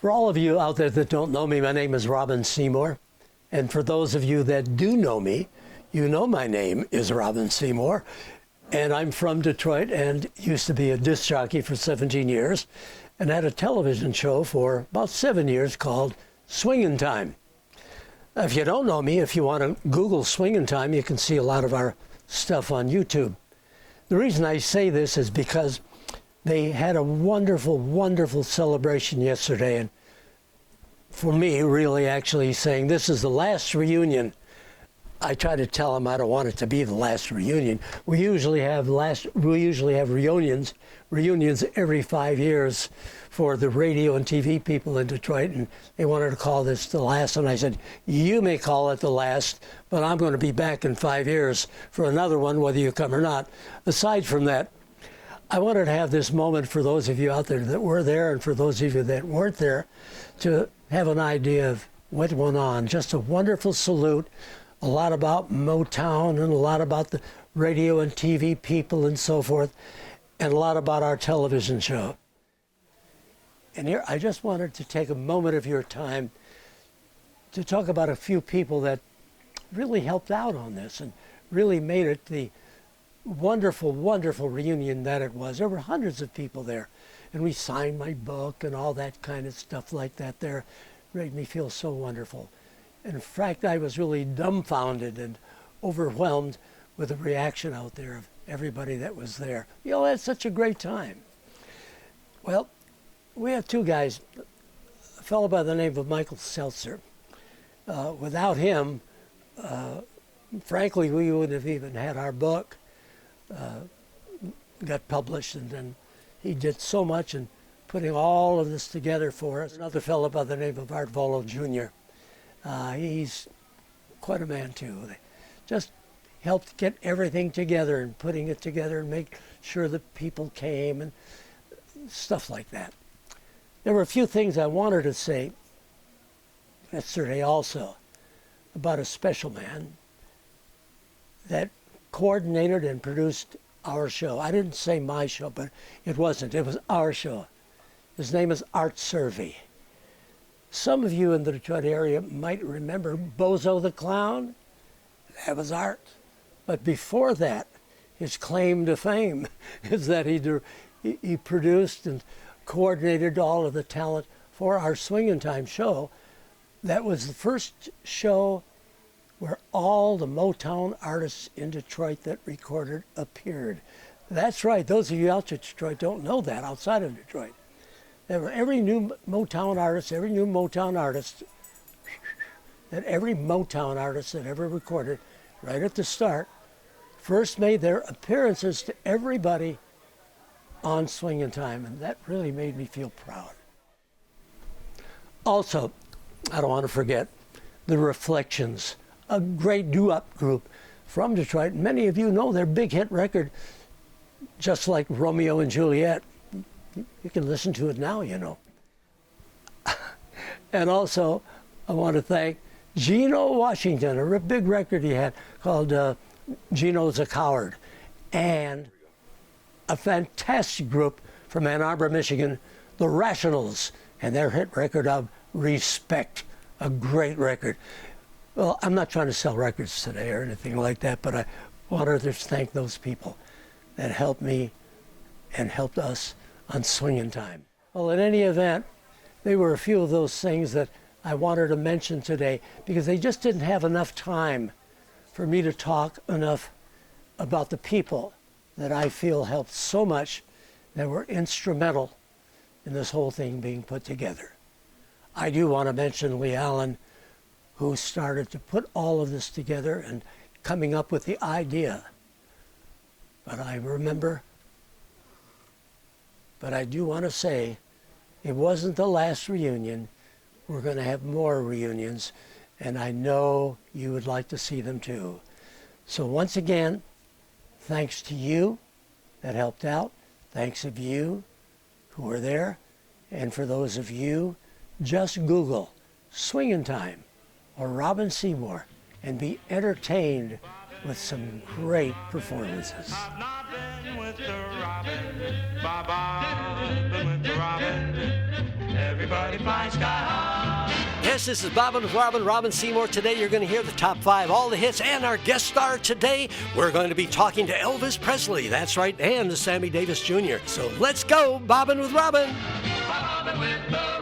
For all of you out there that don't know me, my name is Robin Seymour. And for those of you that do know me, you know my name is Robin Seymour. And I'm from Detroit and used to be a disc jockey for 17 years and had a television show for about 7 years called Swingin' Time. If you don't know me, if you want to Google Swingin' Time, you can see a lot of our stuff on YouTube. The reason I say this is because they had a wonderful, wonderful celebration yesterday, and for me, really actually saying this is the last reunion. I try to tell them I don't want it to be the last reunion. We usually have reunions every 5 years for the radio and TV people in Detroit, and they wanted to call this the last. And I said, you may call it the last, but I'm going to be back in 5 years for another one, whether you come or not. Aside from that, I wanted to have this moment for those of you out there that were there and for those of you that weren't there to have an idea of what went on. Just a wonderful salute, a lot about Motown and a lot about the radio and TV people and so forth, and a lot about our television show. And here, I just wanted to take a moment of your time to talk about a few people that really helped out on this and really made it the wonderful, wonderful reunion that it was. There were hundreds of people there, and we signed my book and all that kind of stuff like that there. It made me feel so wonderful. In fact, I was really dumbfounded and overwhelmed with the reaction out there of everybody that was there. You know, it's such a great time. Well, we have two guys, a fellow by the name of Michael Seltzer. Without him, frankly, we wouldn't have even had our book got published, and then he did so much in putting all of this together for us. Another fellow by the name of Art Volo Jr. He's quite a man too. They just helped get everything together and putting it together and make sure that people came and stuff like that. There were a few things I wanted to say yesterday also about a special man that coordinated and produced our show. I didn't say my show, but it wasn't. It was our show. His name is Art Servey. Some of you in the Detroit area might remember Bozo the Clown. That was Art. But before that, his claim to fame is that he produced and coordinated all of the talent for our Swingin' Time show. That was the first show where all the Motown artists in Detroit that recorded appeared. That's right, those of you out in Detroit don't know that, outside of Detroit. Every new Motown artist that ever recorded, right at the start, first made their appearances to everybody on Swingin' Time, and that really made me feel proud. Also, I don't want to forget the Reflections, a great doo-wop group from Detroit. Many of you know their big hit record, just like Romeo and Juliet. You can listen to it now, you know. And also, I want to thank Gino Washington, a big record he had called Gino's a Coward, and a fantastic group from Ann Arbor, Michigan, the Rationals, and their hit record of Respect, a great record. Well, I'm not trying to sell records today or anything like that, but I wanted to thank those people that helped me and helped us on Swingin' Time. Well, in any event, they were a few of those things that I wanted to mention today because they just didn't have enough time for me to talk enough about the people that I feel helped so much, that were instrumental in this whole thing being put together. I do want to mention Lee Allen, who started to put all of this together and coming up with the idea. But I do want to say, it wasn't the last reunion. We're going to have more reunions, and I know you would like to see them too. So once again, thanks to you that helped out. Thanks of you who were there. And for those of you, just Google Swingin' Time or Robin Seymour and be entertained with some great performances. I've not been with the Robin, I've been with the Robin. Everybody my sky high. Yes, this is Bobbin with Robin Seymour. Today you're going to hear the top 5, all the hits, and our guest star today, we're going to be talking to Elvis Presley. That's right, and to Sammy Davis Jr. So let's go, Bobbin with Robin. Bobbin with the